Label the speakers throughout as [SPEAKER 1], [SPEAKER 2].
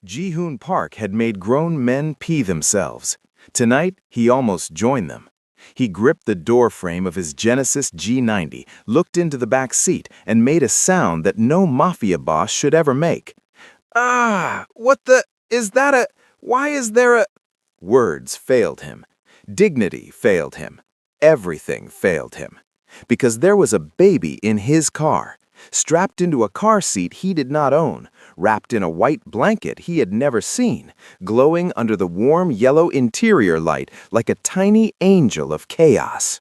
[SPEAKER 1] Ji-hoon Park had made grown men pee themselves. Tonight, he almost joined them. He gripped the door frame of his Genesis G90, looked into the back seat, and made a sound that no Mafia boss should ever make. What the... is that a... why is there a... Words failed him. Dignity failed him. Everything failed him. Because there was a baby in his car, strapped into a car seat he did not own, wrapped in a white blanket he had never seen, glowing under the warm yellow interior light like a tiny angel of chaos.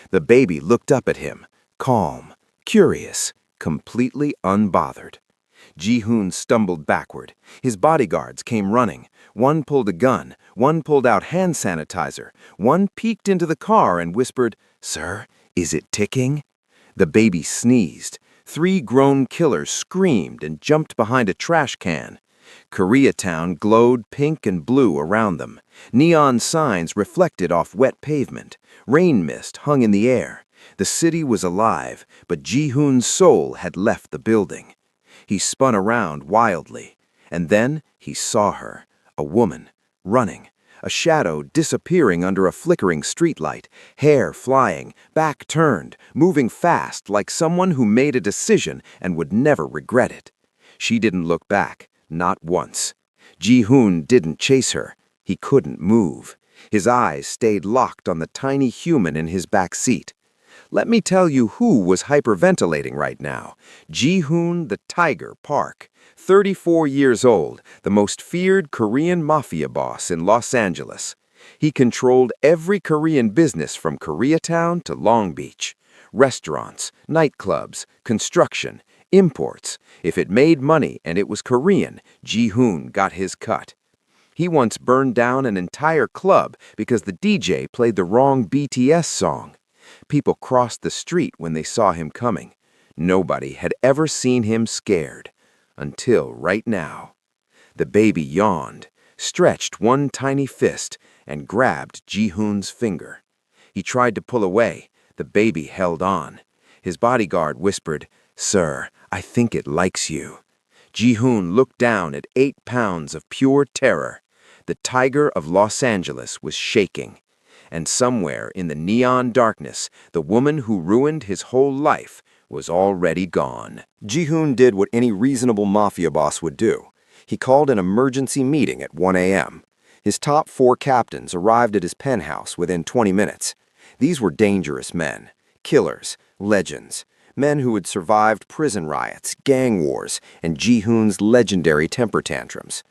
[SPEAKER 1] The baby looked up at him, calm, curious, completely unbothered. Ji-hoon stumbled backward. His bodyguards came running. One pulled a gun, one pulled out hand sanitizer, one peeked into the car and whispered, "Sir, is it ticking?" The baby sneezed. 3 grown killers screamed and jumped behind a trash can. Koreatown glowed pink and blue around them. Neon signs reflected off wet pavement. Rain mist hung in the air. The city was alive, but Ji-hoon's soul had left the building. He spun around wildly, and then he saw her, a woman, running. A shadow disappearing under a flickering streetlight, hair flying, back turned, moving fast like someone who made a decision and would never regret it. She didn't look back, not once. Ji-hoon didn't chase her. He couldn't move. His eyes stayed locked on the tiny human in his back seat. Let me tell you who was hyperventilating right now. Ji-hoon the Tiger Park. 34 years old, the most feared Korean mafia boss in Los Angeles. He controlled every Korean business from Koreatown to Long Beach. Restaurants, nightclubs, construction, imports. If it made money and it was Korean, Ji-hoon got his cut. He once burned down an entire club because the DJ played the wrong BTS song. People crossed the street when they saw him coming. Nobody had ever seen him scared. Until right now. The baby yawned, stretched one tiny fist, and grabbed Ji-hoon's finger. He tried to pull away. The baby held on. His bodyguard whispered, "Sir, I think it likes you." Ji-hoon looked down at 8 pounds of pure terror. The tiger of Los Angeles was shaking. And somewhere in the neon darkness, the woman who ruined his whole life was already gone.
[SPEAKER 2] Ji-hoon did what any reasonable mafia boss would do. He called an emergency meeting at 1 a.m. His top 4 captains arrived at his penthouse within 20 minutes. These were dangerous men, killers, legends, men who had survived prison riots, gang wars, and Ji-hoon's legendary temper tantrums.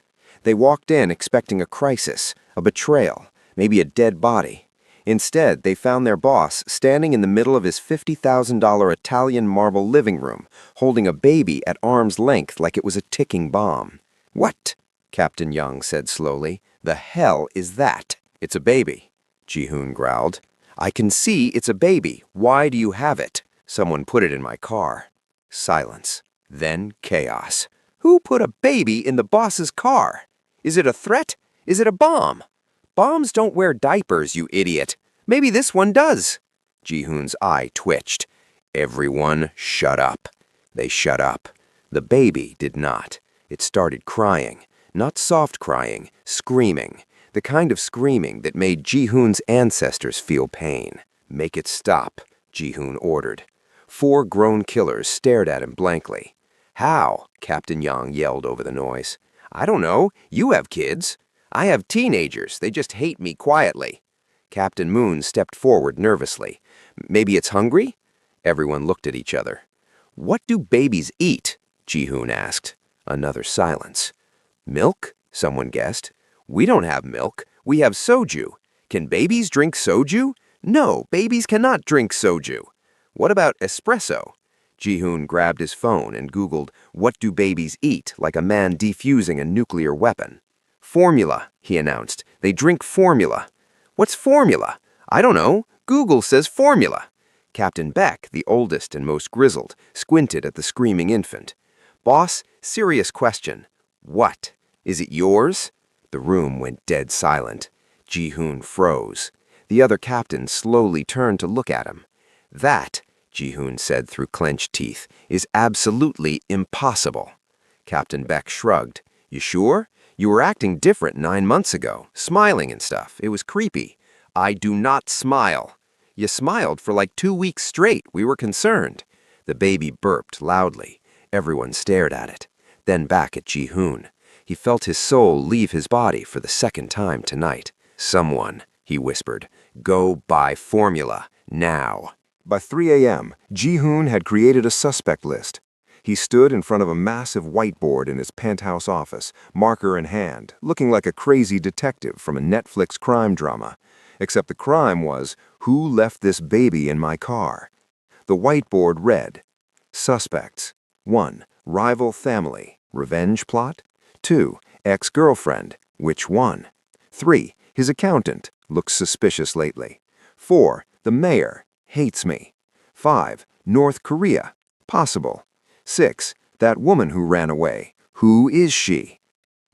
[SPEAKER 2] They walked in expecting a crisis, a betrayal, maybe a dead body. Instead, they found their boss standing in the middle of his $50,000 Italian marble living room, holding a baby at arm's length like it was a ticking bomb. "What?" Captain Young said slowly. "The hell is that?" "It's a baby," Ji-hoon growled. "I can see it's a baby. Why do you have it?" "Someone put it in my car." Silence. Then chaos. "Who put a baby in the boss's car? Is it a threat? Is it a bomb? Bombs don't wear diapers, you idiot. Maybe this one does." Ji-hoon's eye twitched. Everyone shut up. They shut up. The baby did not. It started crying. Not soft crying, screaming. The kind of screaming that made Ji-hoon's ancestors feel pain. "Make it stop," Ji-hoon ordered. 4 grown killers stared at him blankly. "How?" Captain Young yelled over the noise. "I don't know. You have kids. I have teenagers. They just hate me quietly." Captain Moon stepped forward nervously. "Maybe it's hungry?" Everyone looked at each other. "What do babies eat?" Ji-hoon asked. Another silence. "Milk?" someone guessed. "We don't have milk. We have soju. Can babies drink soju?" "No, babies cannot drink soju." "What about espresso?" Ji-hoon grabbed his phone and Googled, "What do babies eat?" like a man defusing a nuclear weapon. "Formula," he announced. "They drink formula." "What's formula?" "I don't know. Google says formula." Captain Beck, the oldest and most grizzled, squinted at the screaming infant. "Boss, serious question. What? Is it yours?" The room went dead silent. Ji-hoon froze. The other captains slowly turned to look at him. "That," Ji-hoon said through clenched teeth, "is absolutely impossible." Captain Beck shrugged. You sure? You were acting different 9 months ago, smiling and stuff. It was creepy. I do not smile. You smiled for like 2 weeks straight. We were concerned. The baby burped loudly. Everyone stared at it, then back at Ji-hoon. He felt his soul leave his body for the second time tonight. Someone, he whispered, go buy formula, now. By 3 a.m., Ji-hoon had created a suspect list. He stood in front of a massive whiteboard in his penthouse office, marker in hand, looking like a crazy detective from a Netflix crime drama. Except the crime was, who left this baby in my car? The whiteboard read, suspects. 1. Rival family. Revenge plot? 2. Ex-girlfriend. Which one? 3. His accountant. Looks suspicious lately. 4. The mayor. Hates me. 5. North Korea. Possible. 6. That woman who ran away. Who is she?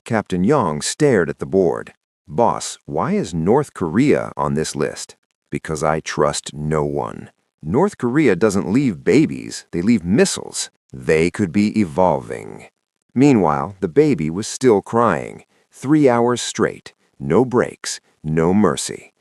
[SPEAKER 2] Captain Young stared at the board. Boss, why is North Korea on this list? Because I trust no one. North Korea doesn't leave babies, they leave missiles. They could be evolving. Meanwhile, the baby was still crying. 3 hours straight. No breaks. No mercy.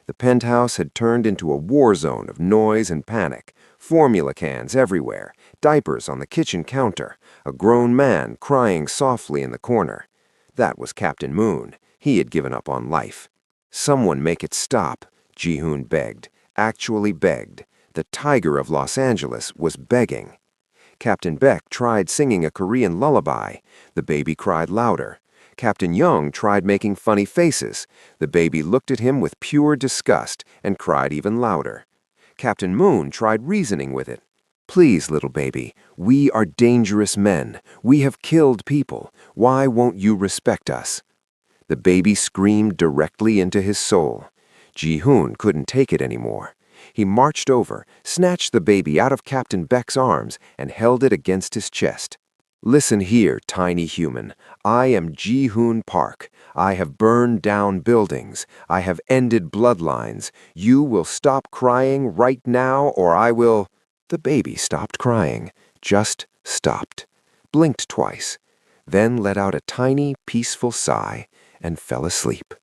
[SPEAKER 2] The penthouse had turned into a war zone of noise and panic. Formula cans everywhere. Diapers on the kitchen counter. A grown man crying softly in the corner. That was Captain Moon. He had given up on life. Someone make it stop, Ji-hoon begged. Actually begged. The tiger of Los Angeles was begging. Captain Beck tried singing a Korean lullaby. The baby cried louder. Captain Young tried making funny faces. The baby looked at him with pure disgust and cried even louder. Captain Moon tried reasoning with it. Please, little baby, we are dangerous men. We have killed people. Why won't you respect us? The baby screamed directly into his soul. Ji-hoon couldn't take it anymore. He marched over, snatched the baby out of Captain Beck's arms, and held it against his chest. Listen here, tiny human. I am Ji-hoon Park. I have burned down buildings. I have ended bloodlines. You will stop crying right now, or I will... The baby stopped crying. Just stopped. Blinked twice. Then let out a tiny, peaceful sigh and fell asleep.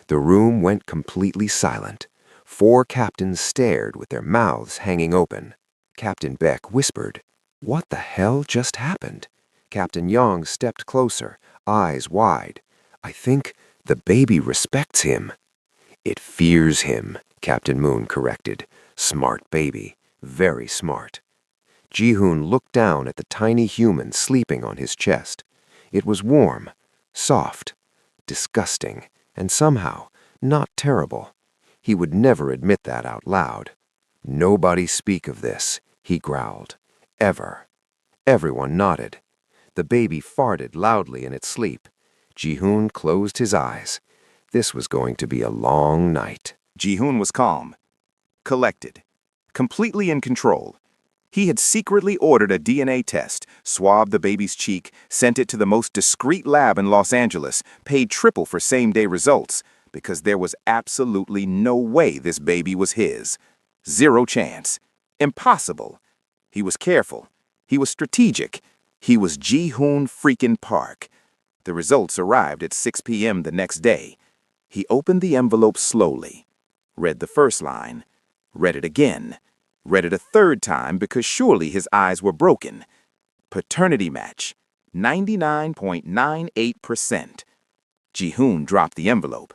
[SPEAKER 2] The room went completely silent. 4 captains stared with their mouths hanging open. Captain Beck whispered, "What the hell just happened?" Captain Young stepped closer, eyes wide. "I think the baby respects him." "It fears him," Captain Moon corrected. "Smart baby. Very smart." Ji-hoon looked down at the tiny human sleeping on his chest. It was warm, soft, disgusting, and somehow not terrible. He would never admit that out loud. "Nobody speak of this," he growled. "Ever." Everyone nodded. The baby farted loudly in its sleep. Ji-hoon closed his eyes. This was going to be a long night.
[SPEAKER 1] Ji-hoon was calm, collected, completely in control. He had secretly ordered a DNA test, swabbed the baby's cheek, sent it to the most discreet lab in Los Angeles, paid triple for same-day results, because there was absolutely no way this baby was his. Zero chance. Impossible. He was careful. He was strategic. He was Ji-hoon freaking Park. The results arrived at 6 p.m. the next day. He opened the envelope slowly, read the first line, read it again, read it a third time because surely his eyes were broken. Paternity match, 99.98%. Ji-hoon dropped the envelope.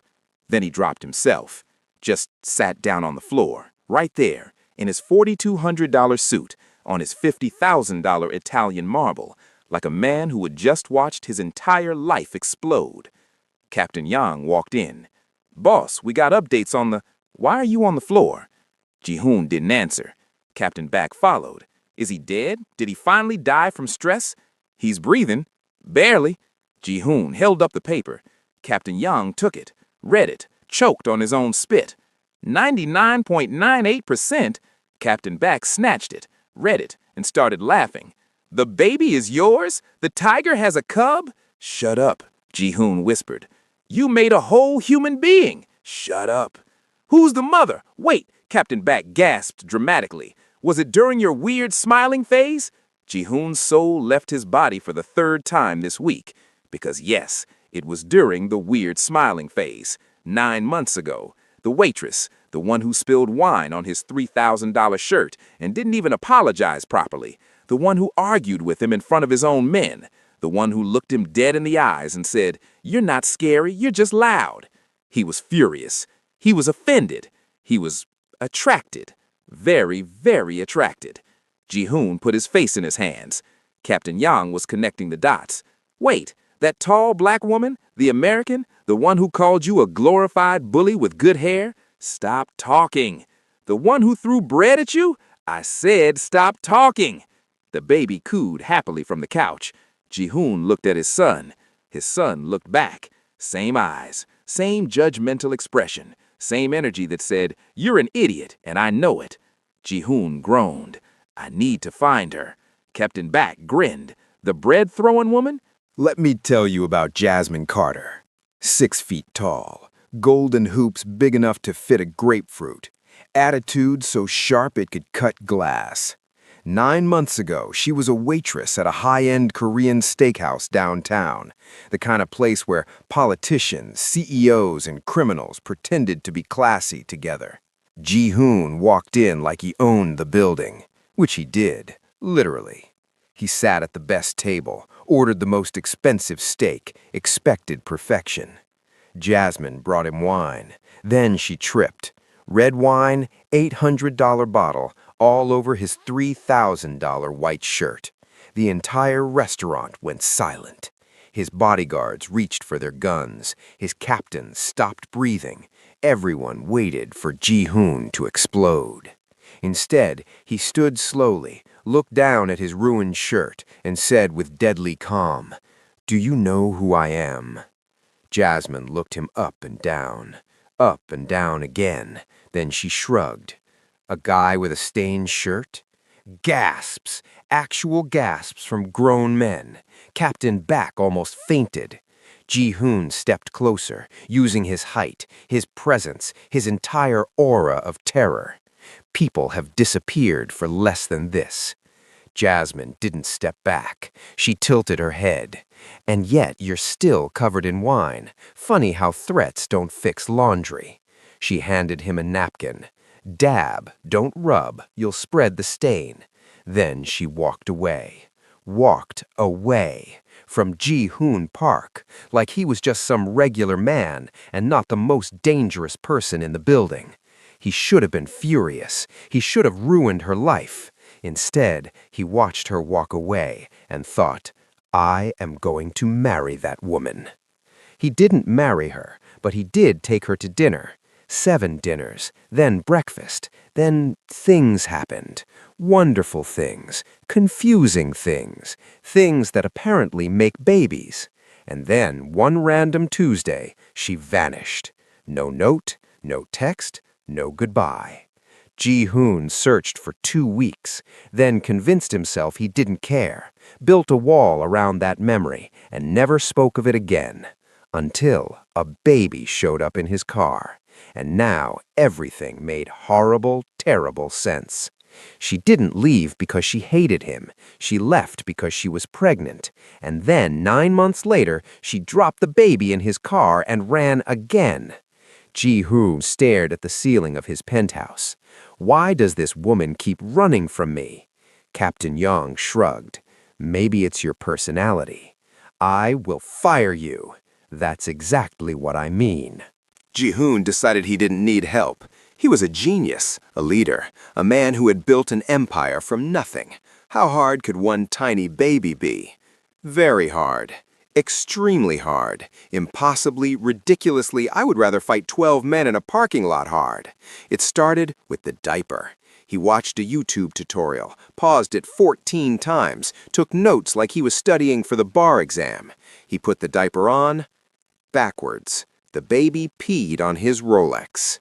[SPEAKER 1] Then he dropped himself, just sat down on the floor, right there, in his $4,200 suit, on his $50,000 Italian marble, like a man who had just watched his entire life explode. Captain Yang walked in. "Boss, we got updates on the... Why are you on the floor?" Ji-hoon didn't answer. Captain Beck followed. "Is he dead? Did he finally die from stress?" "He's breathing. Barely." Ji-hoon held up the paper. Captain Yang took it, read it, choked on his own spit. 99.98%? Captain Beck snatched it, read it, and started laughing. "The baby is yours? The tiger has a cub?" "Shut up," Ji-hoon whispered. "You made a whole human being." "Shut up." "Who's the mother? Wait," Captain Beck gasped dramatically. "Was it during your weird smiling phase?" Ji-hoon's soul left his body for the third time this week,
[SPEAKER 3] Because yes, it was during the weird smiling phase, 9 months ago. The waitress, the one who spilled wine on his $3,000 shirt and didn't even apologize properly. The one who argued with him in front of his own men. The one who looked him dead in the eyes and said, "You're not scary, you're just loud." He was furious. He was offended. He was attracted. Very, very attracted. Ji-hoon put his face in his hands. Captain Yang was connecting the dots. Wait, that tall black woman, the American, the one who called you a glorified bully with good hair? Stop talking. The one who threw bread at you? I said stop talking. The baby cooed happily from the couch. Ji-hoon looked at his son. His son looked back. Same eyes, same judgmental expression, same energy that said, "You're an idiot, and I know it." Ji-hoon groaned. "I need to find her." Captain Back grinned. "The bread-throwing woman?"
[SPEAKER 1] Let me tell you about Jasmine Carter. 6 feet tall, golden hoops big enough to fit a grapefruit, attitude so sharp it could cut glass. 9 months ago, she was a waitress at a high-end Korean steakhouse downtown, the kind of place where politicians, CEOs, and criminals pretended to be classy together. Ji-hoon walked in like he owned the building, which he did, literally. He sat at the best table, ordered the most expensive steak, expected perfection. Jasmine brought him wine. Then she tripped. Red wine, $800 bottle, all over his $3,000 white shirt. The entire restaurant went silent. His bodyguards reached for their guns. His captains stopped breathing. Everyone waited for Ji-hoon to explode. Instead, he stood slowly, looked down at his ruined shirt, and said with deadly calm, "Do you know who I am?" Jasmine looked him up and down again. Then she shrugged. A guy with a stained shirt? Gasps, actual gasps from grown men. Captain Back almost fainted. Ji-hoon stepped closer, using his height, his presence, his entire aura of terror. People have disappeared for less than this. Jasmine didn't step back. She tilted her head. "And yet you're still covered in wine. Funny how threats don't fix laundry." She handed him a napkin. "Dab, don't rub, you'll spread the stain." Then she walked away. Walked away from Ji-hoon Park, like he was just some regular man and not the most dangerous person in the building. He should have been furious. He should have ruined her life. Instead, he watched her walk away and thought, "I am going to marry that woman." He didn't marry her, but he did take her to dinner. 7 dinners, then breakfast, then things happened. Wonderful things, confusing things, things that apparently make babies. And then, one random Tuesday, she vanished. No note, no text, no goodbye. Ji-hoon searched for 2 weeks, then convinced himself he didn't care, built a wall around that memory, and never spoke of it again. Until a baby showed up in his car. And now everything made horrible, terrible sense. She didn't leave because she hated him. She left because she was pregnant. And then, 9 months later, she dropped the baby in his car and ran again. Ji-hoon stared at the ceiling of his penthouse. "Why does this woman keep running from me?" Captain Yang shrugged. "Maybe it's your personality. I will fire you. That's exactly what I mean."
[SPEAKER 2] Ji-hoon decided he didn't need help. He was a genius, a leader, a man who had built an empire from nothing. How hard could one tiny baby be? Very hard. Extremely hard. Impossibly, ridiculously, I would rather fight 12 men in a parking lot hard. It started with the diaper. He watched a YouTube tutorial, paused it 14 times, took notes like he was studying for the bar exam. He put the diaper on, backwards. The baby peed on his Rolex.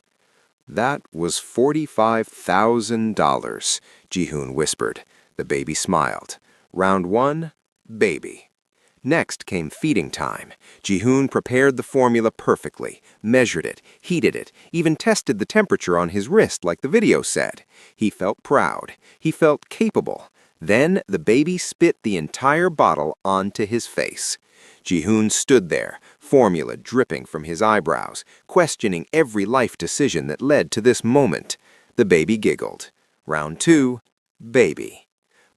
[SPEAKER 2] "That was $45,000, Ji-hoon whispered. The baby smiled. Round 1, baby. Next came feeding time. Ji-hoon prepared the formula perfectly, measured it, heated it, even tested the temperature on his wrist like the video said. He felt proud. He felt capable. Then the baby spit the entire bottle onto his face. Ji-hoon stood there, formula dripping from his eyebrows, questioning every life decision that led to this moment. The baby giggled. Round 2, baby.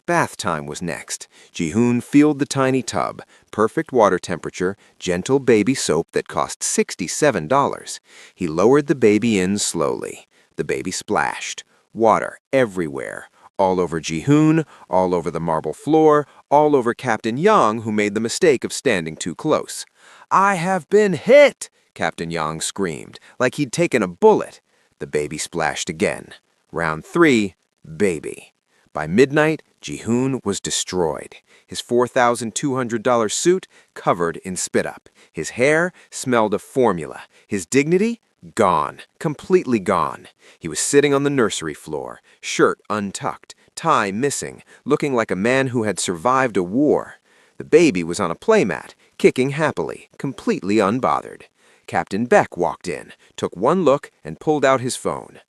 [SPEAKER 2] Bath time was next. Ji-hoon filled the tiny tub, perfect water temperature, gentle baby soap that cost $67. He lowered the baby in slowly. The baby splashed. Water everywhere. All over Ji-hoon, all over the marble floor, all over Captain Yang, who made the mistake of standing too close. "I have been hit!" Captain Yang screamed, like he'd taken a bullet. The baby splashed again. Round 3, baby. By midnight, Ji-hoon was destroyed. His $4,200 suit covered in spit-up. His hair smelled of formula. His dignity gone, completely gone. He was sitting on the nursery floor, shirt untucked, tie missing, looking like a man who had survived a war. The baby was on a playmat, kicking happily, completely unbothered. Captain Beck walked in, took one look, and pulled out his phone.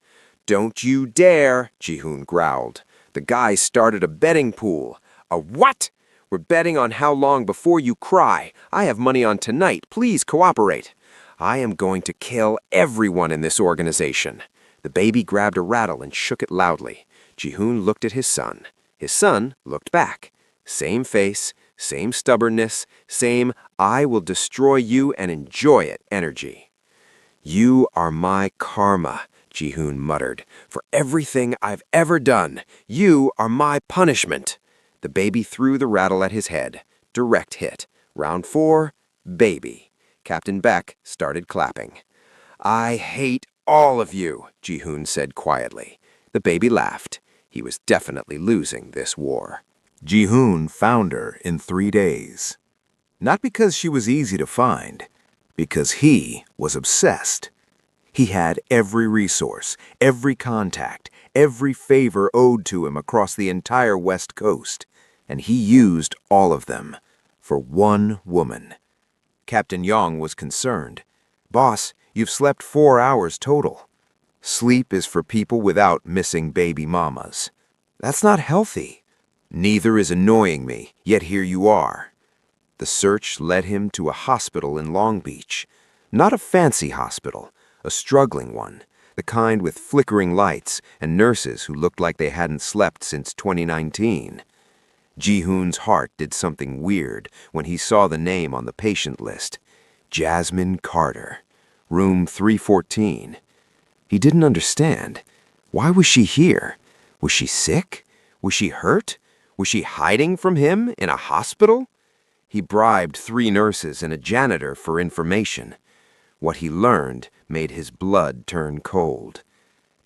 [SPEAKER 2] "Don't you dare," Ji-hoon growled. "The guy started a betting pool." "A what?" "We're betting on how long before you cry. I have money on tonight. Please cooperate." "I am going to kill everyone in this organization." The baby grabbed a rattle and shook it loudly. Ji-hoon looked at his son. His son looked back. Same face, same stubbornness, same "I will destroy you and enjoy it" energy. "You are my karma," Ji-hoon muttered. "For everything I've ever done, you are my punishment." The baby threw the rattle at his head. Direct hit. Round 4, baby. Captain Beck started clapping. "I hate all of you," Ji-hoon said quietly. The baby laughed. He was definitely losing this war.
[SPEAKER 1] Ji-hoon found her in 3 days. Not because she was easy to find, because he was obsessed. He had every resource, every contact, every favor owed to him across the entire West Coast, and he used all of them for one woman. Captain Yang was concerned. "Boss, you've slept 4 hours total. Sleep is for people without missing baby mamas. That's not healthy. Neither is annoying me, yet here you are." The search led him to a hospital in Long Beach. Not a fancy hospital, a struggling one, the kind with flickering lights and nurses who looked like they hadn't slept since 2019. Ji-hoon's heart did something weird when he saw the name on the patient list. Jasmine Carter, room 314. He didn't understand. Why was she here? Was she sick? Was she hurt? Was she hiding from him in a hospital? He bribed 3 nurses and a janitor for information. What he learned made his blood turn cold.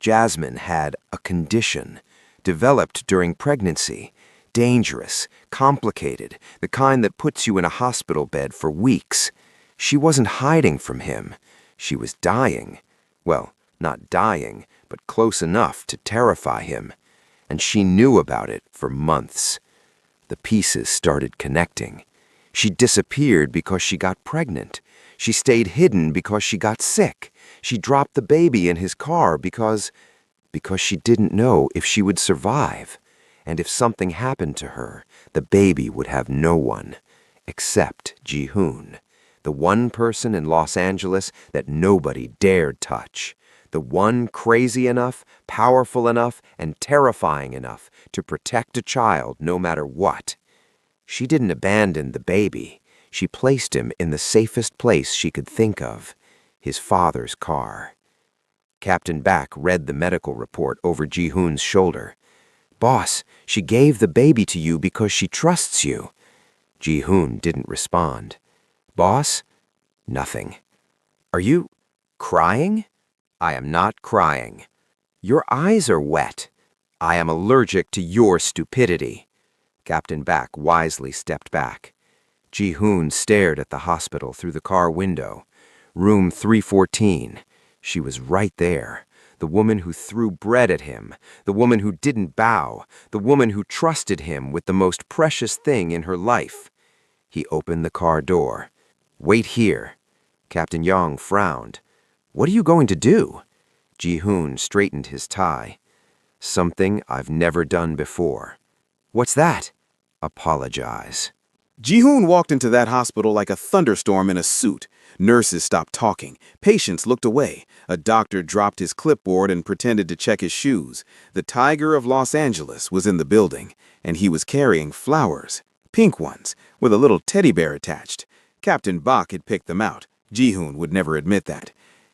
[SPEAKER 1] Jasmine had a condition, developed during pregnancy, dangerous, complicated, the kind that puts you in a hospital bed for weeks. She wasn't hiding from him. She was dying. Well, not dying, but close enough to terrify him. And she knew about it for months. The pieces started connecting. She disappeared because she got pregnant. She stayed hidden because she got sick. She dropped the baby in his car because she didn't know if she would survive. And if something happened to her, the baby would have no one, except Ji-hoon, the one person in Los Angeles that nobody dared touch, the one crazy enough, powerful enough, and terrifying enough to protect a child no matter what. She didn't abandon the baby. She placed him in the safest place she could think of, his father's car. Captain Beck read the medical report over Ji-hoon's shoulder. "Boss, she gave the baby to you because she trusts you." Ji-hoon didn't respond. "Boss?" "Nothing." "Are you crying?" "I am not crying." "Your eyes are wet." "I am allergic to your stupidity." Captain Beck wisely stepped back. Ji-hoon stared at the hospital through the car window. Room 314. She was right there. The woman who threw bread at him. The woman who didn't bow. The woman who trusted him with the most precious thing in her life. He opened the car door. "Wait here." Captain Yang frowned. "What are you going to do?" Ji-hoon straightened his tie. "Something I've never done before." "What's that?" "Apologize."
[SPEAKER 4] Ji-hoon walked into that hospital like a thunderstorm in a suit. Nurses stopped talking. Patients looked away. A doctor dropped his clipboard and pretended to check his shoes. The Tiger of Los Angeles was in the building, and he was carrying flowers. Pink ones, with a little teddy bear attached. Captain Bach had picked them out. Ji-hoon would never admit that.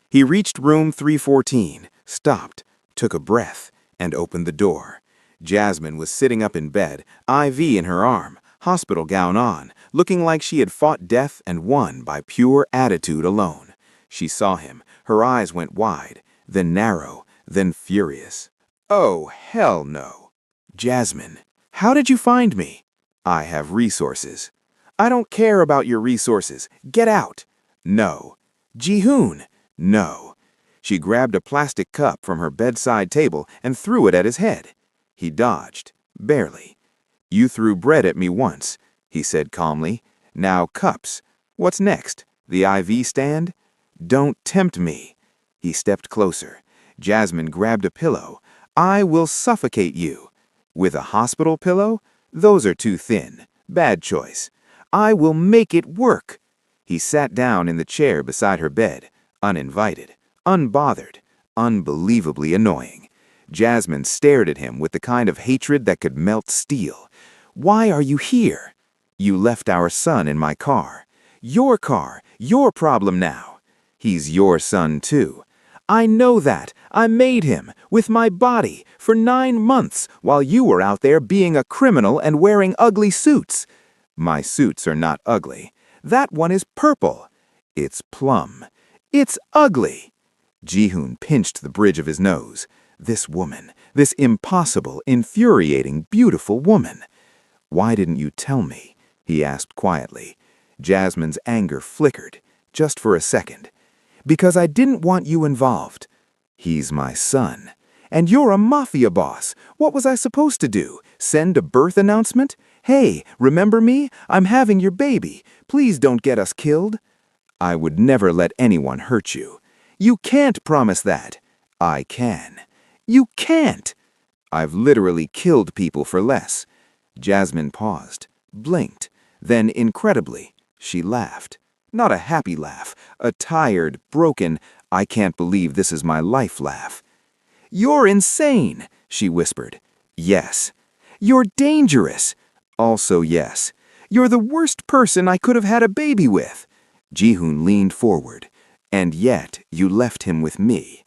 [SPEAKER 4] He reached room 314, stopped, took a breath, and opened the door. Jasmine was sitting up in bed, IV in her arm, hospital gown on, looking like she had fought death and won by pure attitude alone. She saw him. Her eyes went wide, then narrow, then furious. "Oh, hell no." "Jasmine, how did you find me?" "I have resources." "I don't care about your resources. Get out." "No." "Ji-hoon." "No." She grabbed a plastic cup from her bedside table and threw it at his head. He dodged, barely. "You threw bread at me once," he said calmly. "Now cups. What's next? The IV stand?" "Don't tempt me." He stepped closer. Jasmine grabbed a pillow. "I will suffocate you." "With a hospital pillow? Those are too thin. Bad choice." "I will make it work." He sat down in the chair beside her bed, uninvited, unbothered, unbelievably annoying. Jasmine stared at him with the kind of hatred that could melt steel. "Why are you here?" "You left our son in my car." "Your car, your problem now." "He's your son too." "I know that. I made him, with my body, for 9 months, while you were out there being a criminal and wearing ugly suits." "My suits are not ugly." "That one is purple." "It's plum." "It's ugly." Ji-hoon pinched the bridge of his nose. This woman, this impossible, infuriating, beautiful woman. "Why didn't you tell me?" he asked quietly. Jasmine's anger flickered, just for a second. "Because I didn't want you involved." "He's my son." "And you're a mafia boss. What was I supposed to do? Send a birth announcement? Hey, remember me? I'm having your baby. Please don't get us killed." "I would never let anyone hurt you." "You can't promise that." "I can." "You can't." "I've literally killed people for less." Jasmine paused, blinked, then incredibly, she laughed. Not a happy laugh, a tired, broken, "I can't believe this is my life" laugh. "You're insane," she whispered. "Yes." "You're dangerous." "Also yes." "You're the worst person I could have had a baby with." Ji-hoon leaned forward. "And yet you left him with me."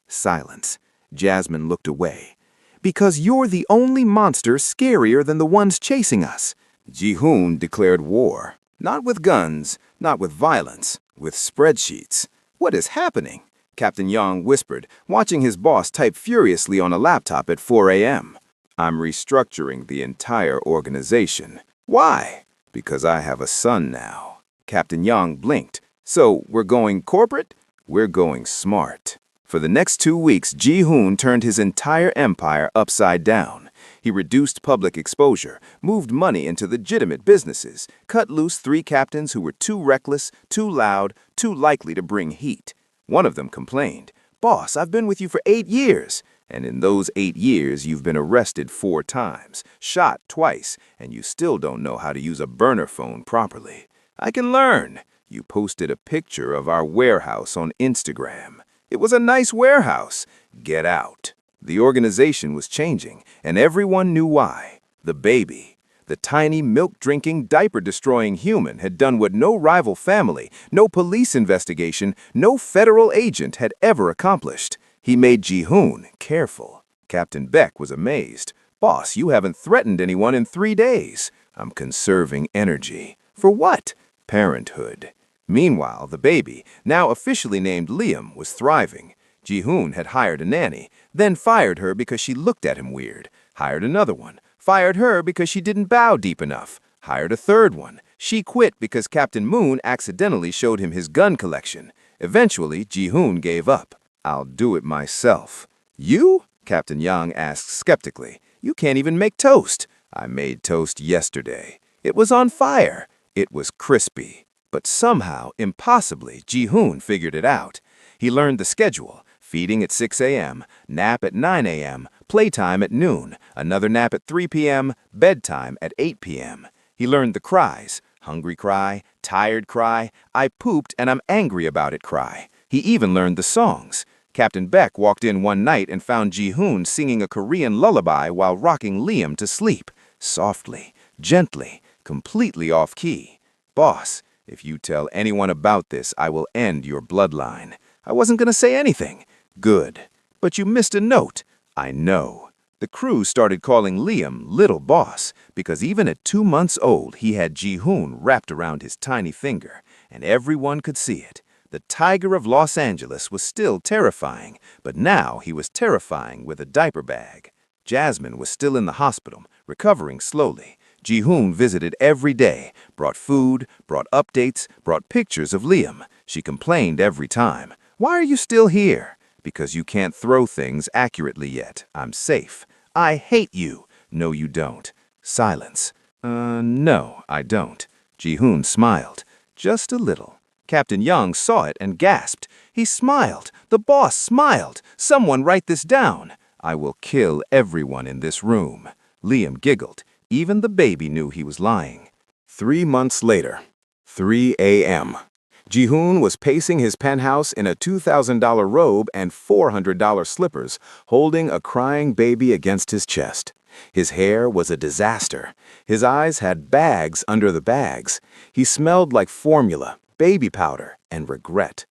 [SPEAKER 4] Silence. Jasmine looked away. "Because you're the only monster scarier than the ones chasing us." Ji-hoon declared war. Not with guns, not with violence, with spreadsheets. "What is happening?" Captain Young whispered, watching his boss type furiously on a laptop at 4 a.m. "I'm restructuring the entire organization." "Why?" "Because I have a son now." Captain Young blinked. "So we're going corporate?" "We're going smart." For the next 2 weeks, Ji-hoon turned his entire empire upside down. He reduced public exposure, moved money into legitimate businesses, cut loose 3 captains who were too reckless, too loud, too likely to bring heat. One of them complained, "Boss, I've been with you for 8 years. And in those 8 years, you've been arrested 4 times, shot twice, and you still don't know how to use a burner phone properly. I can learn." You posted a picture of our warehouse on Instagram. It was a nice warehouse. Get out. The organization was changing, and everyone knew why. The baby, the tiny milk-drinking, diaper-destroying human, had done what no rival family, no police investigation, no federal agent had ever accomplished. He made Ji-hoon careful. Captain Beck was amazed. "Boss, you haven't threatened anyone in 3 days." "I'm conserving energy." "For what?" "Parenthood." Meanwhile, the baby, now officially named Liam, was thriving. Ji-hoon had hired a nanny, then fired her because she looked at him weird, hired another one, fired her because she didn't bow deep enough, hired a third one. She quit because Captain Moon accidentally showed him his gun collection. Eventually, Ji-hoon gave up. "I'll do it myself." "You?" Captain Yang asked skeptically. "You can't even make toast." "I made toast yesterday. It was on fire. It was crispy." But somehow, impossibly, Ji-hoon figured it out. He learned the schedule: feeding at 6 a.m., nap at 9 a.m., playtime at noon, another nap at 3 p.m., bedtime at 8 p.m. He learned the cries:
[SPEAKER 3] Hungry cry, tired cry, I pooped and I'm angry about it cry. He even learned the songs. Captain Beck walked in one night and found Ji-hoon singing a Korean lullaby while rocking Liam to sleep. Softly, gently, completely off-key. Boss, if you tell anyone about this, I will end your bloodline. I wasn't going to say anything. Good. But you missed a note. I know. The crew started calling Liam Little Boss because even at 2 months old, he had Ji-hoon wrapped around his tiny finger, and everyone could see it. The Tiger of Los Angeles was still terrifying, but now he was terrifying with a diaper bag. Jasmine was still in the hospital, recovering slowly. Ji-hoon visited every day, brought food, brought updates, brought pictures of Liam. She complained every time. Why are you still here? Because you can't throw things accurately yet. I'm safe. I hate you. No, you don't. Silence. No, I don't. Ji-hoon smiled. Just a little. Captain Young saw it and gasped. He smiled. The boss smiled. Someone write this down. I will kill everyone in this room. Liam giggled. Even the baby knew he was lying.
[SPEAKER 4] 3 months later, 3 a.m. Ji-hoon was pacing his penthouse in a $2,000 robe and $400 slippers, holding a crying baby against his chest. His hair was a disaster. His eyes had bags under the bags. He smelled like formula, baby powder, and regret.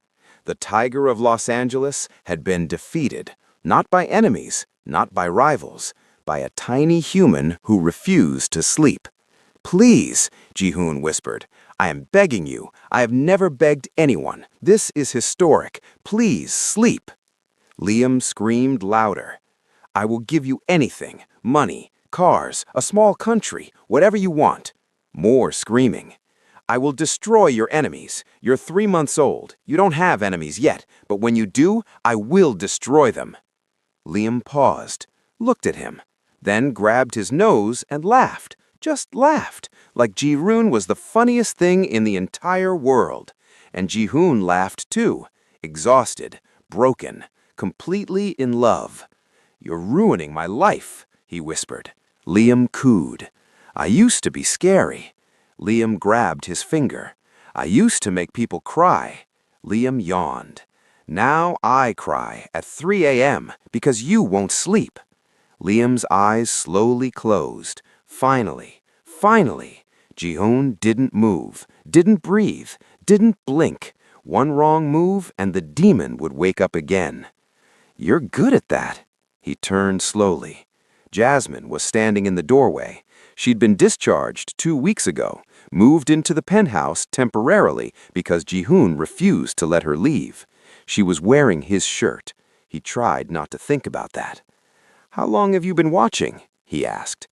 [SPEAKER 4] The Tiger of Los Angeles had been defeated, not by enemies, not by rivals, by a tiny human who refused to sleep. Please, Ji-hoon whispered. I am begging you. I have never begged anyone. This is historic. Please, sleep. Liam screamed louder. I will give you anything. Money, cars, a small country, whatever you want. More screaming. I will destroy your enemies. You're 3 months old. You don't have enemies yet, but when you do, I will destroy them. Liam paused, looked at him, then grabbed his nose and laughed. Just laughed, like Ji-hoon was the funniest thing in the entire world. And Ji-hoon laughed too, exhausted, broken, completely in love. You're ruining my life, he whispered. Liam cooed. I used to be scary. Liam grabbed his finger. I used to make people cry. Liam yawned. Now I cry at 3 a.m. because you won't sleep. Liam's eyes slowly closed. Finally, Ji-hoon didn't move, didn't breathe, didn't blink. One wrong move and the demon would wake up again. You're good at that. He turned slowly. Jasmine was standing in the doorway. She'd been discharged 2 weeks ago, moved into the penthouse temporarily because Ji-hoon refused to let her leave. She was wearing his shirt. He tried not to think about that. How long have you been watching? He asked.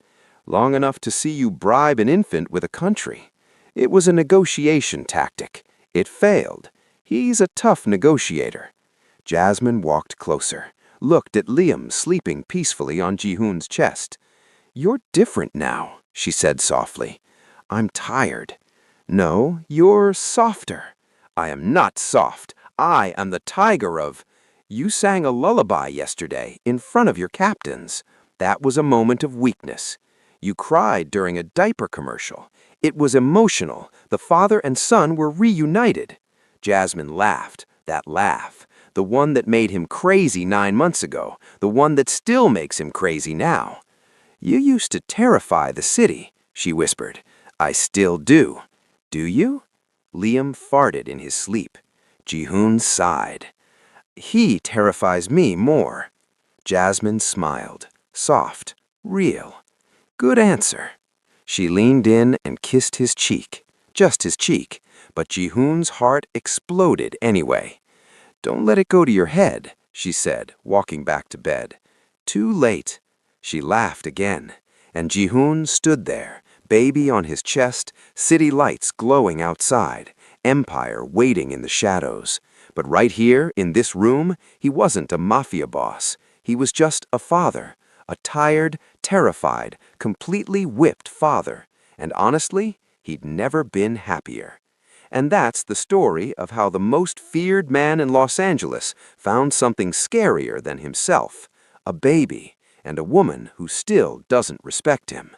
[SPEAKER 4] Long enough to see you bribe an infant with a country. It was a negotiation tactic. It failed. He's a tough negotiator. Jasmine walked closer, looked at Liam sleeping peacefully on Ji-hoon's chest. You're different now, she said softly. I'm tired. No, you're softer. I am not soft. I am the tiger of... You sang a lullaby yesterday in front of your captains. That was a moment of weakness. You cried during a diaper commercial. It was emotional. The father and son were reunited. Jasmine laughed, that laugh. The one that made him crazy 9 months ago. The one that still makes him crazy now. You used to terrify the city, she whispered. I still do. Do you? Liam farted in his sleep. Ji-hoon sighed. He terrifies me more. Jasmine smiled, soft, real. Good answer. She leaned in and kissed his cheek, just his cheek, but Ji-hoon's heart exploded anyway. Don't let it go to your head, she said, walking back to bed. Too late. She laughed again, and Ji-hoon stood there, baby on his chest, city lights glowing outside, empire waiting in the shadows. But right here, in this room, he wasn't a mafia boss. He was just a father. A tired, terrified, completely whipped father, and honestly, he'd never been happier. And that's the story of how the most feared man in Los Angeles found something scarier than himself, a baby, and a woman who still doesn't respect him.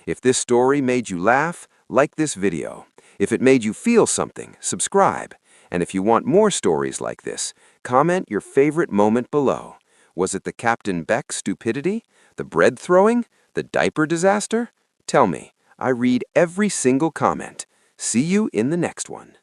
[SPEAKER 4] If this story made you laugh, like this video.
[SPEAKER 2] If it made you feel something, subscribe. And if you want more stories like this, comment your favorite moment below. Was it the Captain Beck stupidity? The bread throwing? The diaper disaster? Tell me. I read every single comment. See you in the next one.